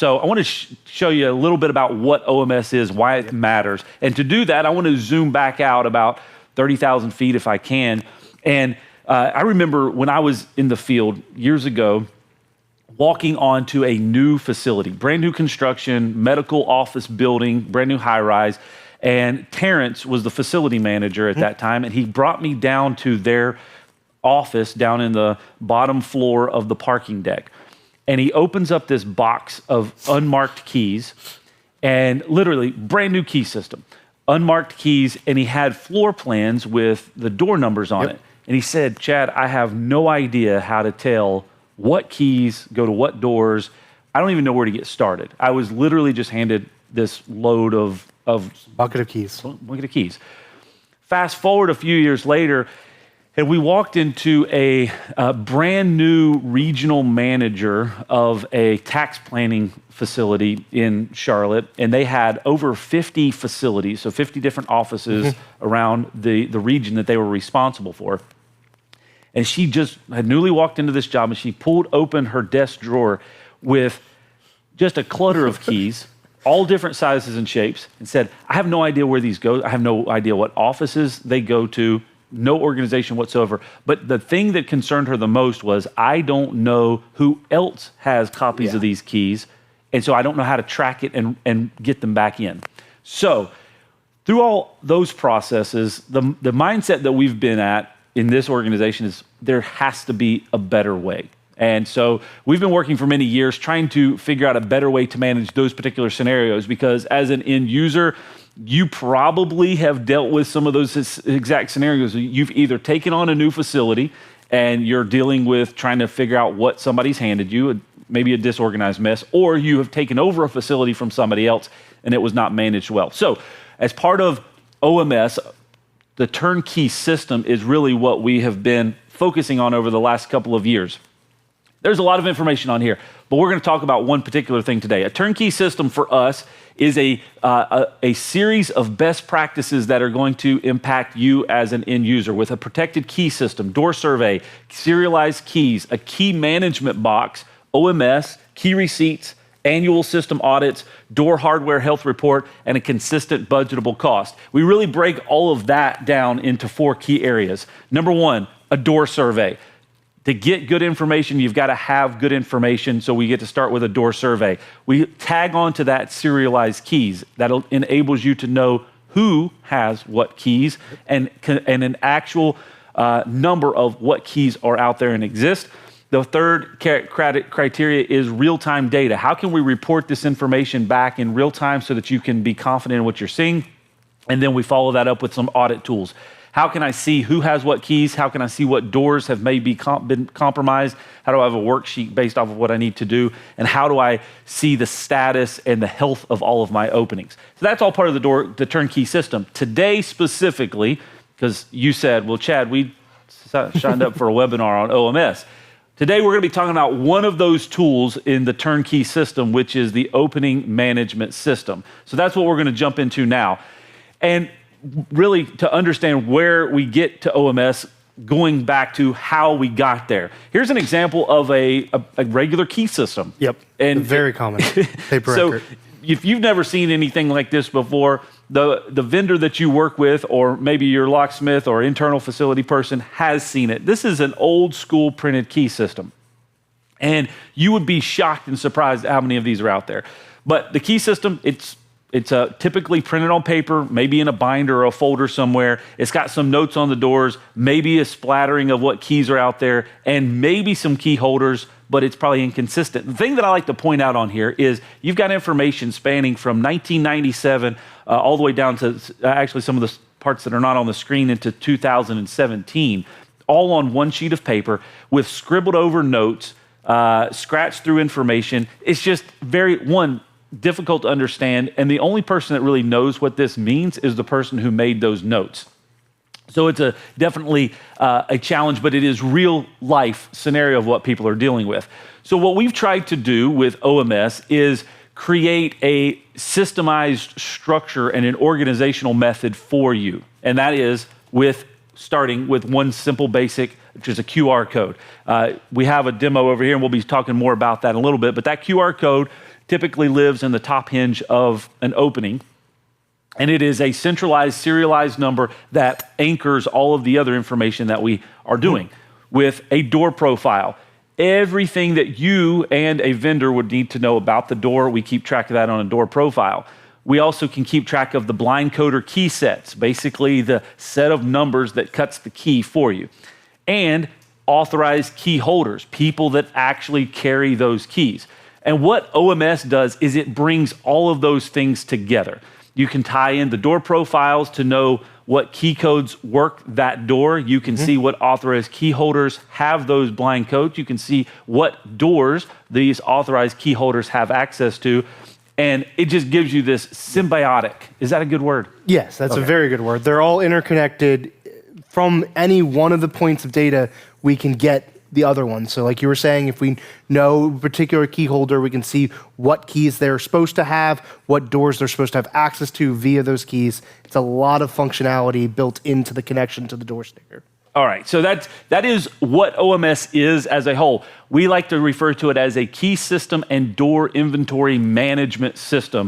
So I want to show you a little bit about what OMS is, why it matters. And to do that, I want to zoom back out about 30,000 feet if I can. And I remember when I was in the field years ago, walking onto a new facility, brand new construction, medical office building, brand new high rise. And Terrence was the facility manager at that time, and he brought me down to their office down in the bottom floor of the parking deck. And he opens up this box of unmarked keys, and literally brand new key system, unmarked keys, and he had floor plans with the door numbers on it. And he said, Chad, I have no idea how to tell what keys go to what doors. I don't even know where to get started. I was literally just handed this load of bucket of keys. Fast forward a few years later, and we walked into a brand new regional manager of a tax planning facility in Charlotte, and they had over 50 facilities, so 50 different offices around the region that they were responsible for. And she just had newly walked into this job, and she pulled open her desk drawer with just a clutter of keys, all different sizes and shapes, and said, I have no idea where these go. I have no idea what offices they go to, no organization whatsoever. But the thing that concerned her the most was, I don't know who else has copies of these keys, and so I don't know how to track it and get them back in. So through all those processes, the mindset that we've been at in this organization is there has to be a better way. And so we've been working for many years trying to figure out a better way to manage those particular scenarios, because as an end user, you probably have dealt with some of those exact scenarios. You've either taken on a new facility and you're dealing with trying to figure out what somebody's handed you, maybe a disorganized mess, or you have taken over a facility from somebody else and it was not managed well. So as part of OMS, the turnkey system is really what we have been focusing on over the last couple of years. There's a lot of information on here, but we're going to talk about one particular thing today. A turnkey system for us is a series of best practices that are going to impact you as an end user, with a protected key system, door survey, serialized keys, a key management box, OMS, key receipts, annual system audits, door hardware health report, and a consistent budgetable cost. We really break all of that down into 4 key areas. Number 1, a door survey. To get good information, you've got to have good information, so we get to start with a door survey. We tag onto that serialized keys. That enables you to know who has what keys and an actual number of what keys are out there and exist. The third criteria is real-time data. How can we report this information back in real time so that you can be confident in what you're seeing? And then we follow that up with some audit tools. How can I see who has what keys? How can I see what doors have maybe been compromised? How do I have a worksheet based off of what I need to do? And how do I see the status and the health of all of my openings? So that's all part of the turnkey system. Today specifically, because you said, well, Chad, we signed up for a webinar on OMS. Today we're going to be talking about one of those tools in the turnkey system, which is the opening management system. So that's what we're going to jump into now. And really, to understand where we get to OMS, going back to how we got there. Here's an example of a regular key system. Yep, and very common paper so record. If you've never seen anything like this before, the vendor that you work with, or maybe your locksmith or internal facility person, has seen it. This is an old school printed key system. And you would be shocked and surprised at how many of these are out there. But the key system, it's typically printed on paper, maybe in a binder or a folder somewhere. It's got some notes on the doors, maybe a splattering of what keys are out there, and maybe some key holders, but it's probably inconsistent. The thing that I like to point out on here is you've got information spanning from 1997 all the way down to actually some of the parts that are not on the screen into 2017, all on one sheet of paper with scribbled over notes, scratched through information. It's just difficult to understand, and the only person that really knows what this means is the person who made those notes. So it's definitely a challenge, but it is real life scenario of what people are dealing with. So what we've tried to do with OMS is create a systemized structure and an organizational method for you, and that is starting with one simple basic, which is a QR code. We have a demo over here, and we'll be talking more about that in a little bit, but that QR code typically lives in the top hinge of an opening. And it is a centralized, serialized number that anchors all of the other information that we are doing with a door profile. Everything that you and a vendor would need to know about the door, we keep track of that on a door profile. We also can keep track of the blind code or key sets, basically the set of numbers that cuts the key for you. And authorized key holders, people that actually carry those keys. And what OMS does is it brings all of those things together. You can tie in the door profiles to know what key codes work that door. You can see what authorized key holders have those blind codes. You can see what doors these authorized key holders have access to. And it just gives you this symbiotic. Is that a good word? Yes, that's a very good word. They're all interconnected. From any one of the points of data, we can get the other one. So like you were saying, if we know a particular key holder, we can see what keys they're supposed to have, what doors they're supposed to have access to via those keys. It's a lot of functionality built into the connection to the door sticker. All right, so that is what OMS is as a whole. We like to refer to it as a key system and door inventory management system.